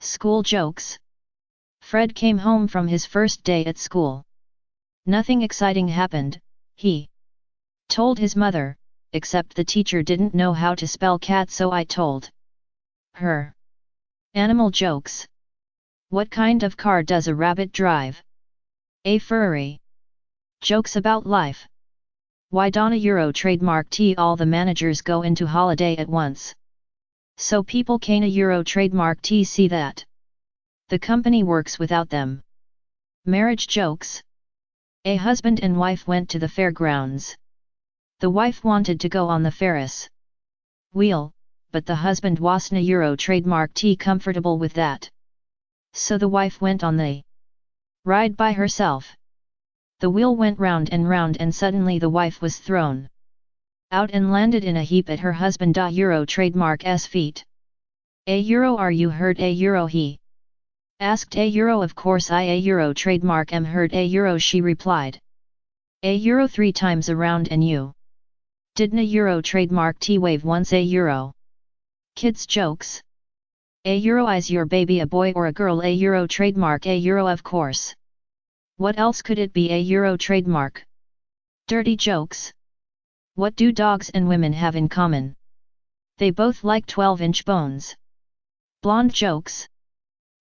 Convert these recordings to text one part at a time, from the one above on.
School jokes. Fred came home from his first day at school. Nothing exciting happened, he told his mother, except the teacher didn't know how to spell cat, so I told her. Animal jokes. What kind of car does a rabbit drive? A Ferrari. Jokes about life. Why don't a Euro trademark T all the managers go into holiday at once? So people can a Euro trademark T see that the company works without them. Marriage jokes. A husband and wife went to the fairgrounds. The wife wanted to go on the Ferris wheel, but the husband wasn't a Euro trademark T comfortable with that. So the wife went on the ride by herself. The wheel went round and suddenly the wife was thrown out and landed in a heap at her husband Euro trademark S feet. A Euro, are you hurt? A Euro, he asked. A Euro, of course I a Euro trademark am hurt. A Euro, she replied. A Euro, 3 times around and you didn't a Euro trademark T wave once. A Euro. Kids jokes. A Euro, is your baby a boy or a girl? A Euro trademark. A Euro, of course. What else could it be? A Euro trademark. Dirty jokes. What do dogs and women have in common? They both like 12-inch bones. Blonde jokes.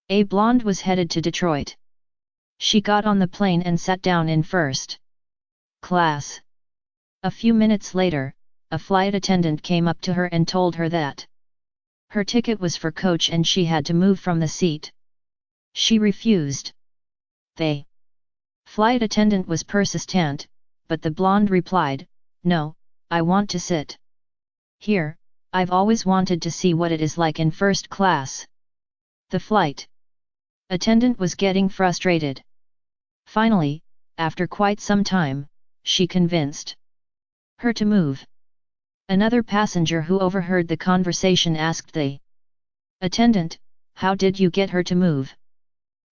A blonde was headed to Detroit. She got on the plane and sat down in first class. A few minutes later, a flight attendant came up to her and told her that her ticket was for coach and she had to move from the seat. She refused. The flight attendant was persistent, but the blonde replied, "No, I want to sit here. I've always wanted to see what it is like in first class." The flight attendant was getting frustrated. Finally, after quite some time, she convinced her to move. Another passenger who overheard the conversation asked the attendant, "How did you get her to move?"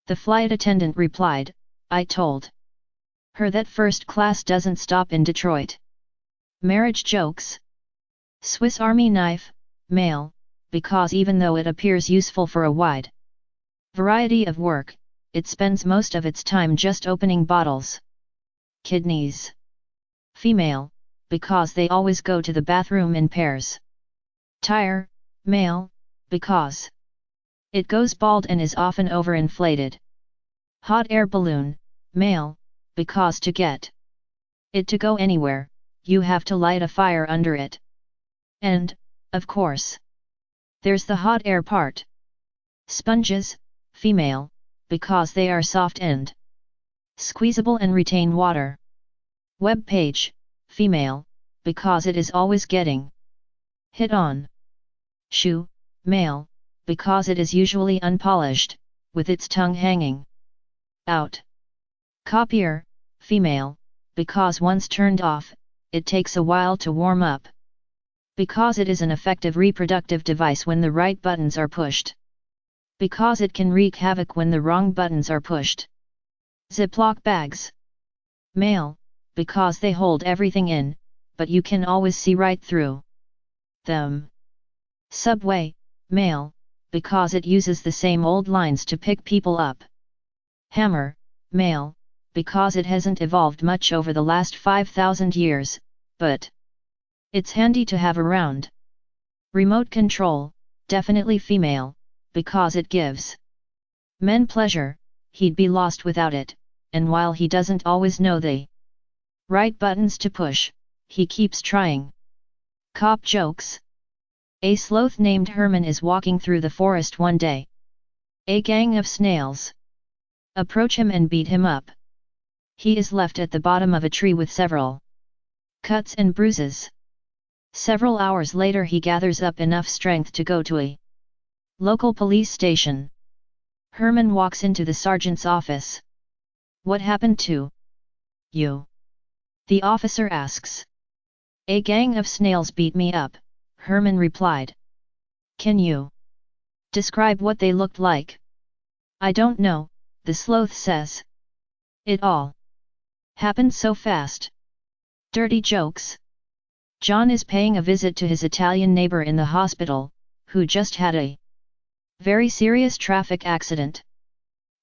The flight attendant replied, "I told her that first class doesn't stop in Detroit." Marriage jokes. Swiss Army knife, male, because even though it appears useful for a wide variety of work, it spends most of its time just opening bottles. Kidneys. Female, because they always go to the bathroom in pairs. Tire, male, because it goes bald and is often overinflated. Hot air balloon, male, because to get it to go anywhere, you have to light a fire under it. And, of course, there's the hot air part. Sponges, female, because they are soft and squeezable and retain water. Web page, female, because it is always getting hit on. Shoe, male, because it is usually unpolished, with its tongue hanging out. Copier, female, because once turned off, it takes a while to warm up. Because it is an effective reproductive device when the right buttons are pushed. Because it can wreak havoc when the wrong buttons are pushed. Ziploc bags. Male, because they hold everything in, but you can always see right through them. Subway, male, because it uses the same old lines to pick people up. Hammer, male, because it hasn't evolved much over the last 5,000 years, but it's handy to have around. Remote control, definitely female, because it gives men pleasure, he'd be lost without it, and while he doesn't always know the right buttons to push, he keeps trying. Cop jokes. A sloth named Herman is walking through the forest one day. A gang of snails approach him and beat him up. He is left at the bottom of a tree with several cuts and bruises. Several hours later he gathers up enough strength to go to a local police station. Herman walks into the sergeant's office. "What happened to you?" the officer asks. "A gang of snails beat me up," Herman replied. "Can you describe what they looked like?" "I don't know," the sloth says. "It all happened so fast." Dirty jokes. John is paying a visit to his Italian neighbor in the hospital, who just had a Very serious traffic accident.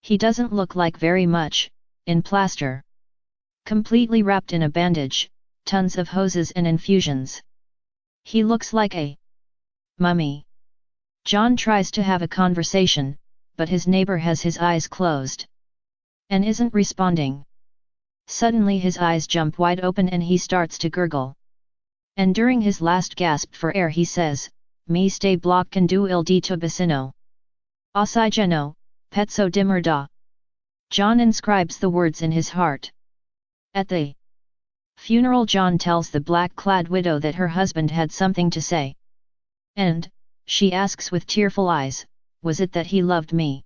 He doesn't look like very much, in plaster. Completely wrapped in a bandage, tons of hoses and infusions. He looks like a mummy. John tries to have a conversation, but his neighbor has his eyes closed and isn't responding. Suddenly his eyes jump wide open and he starts to gurgle. And during his last gasp for air he says, "Me stay block can do il di tubicino. Oxigeno, pezzo di merda." John inscribes the words in his heart. At the funeral, John tells the black-clad widow that her husband had something to say. And, she asks with tearful eyes, "Was it that he loved me?"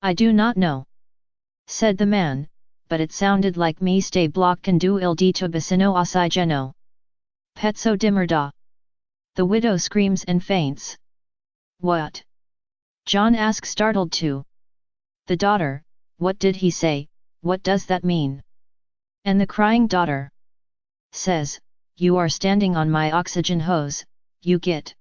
"I do not know," said the man, "but it sounded like me stay block can do il di tubicino oxigeno. Pezzo di merda." The widow screams and faints. "What?" John asks, startled too. The daughter, "What did he say, what does that mean?" And the crying daughter says, "You are standing on my oxygen hose, you git."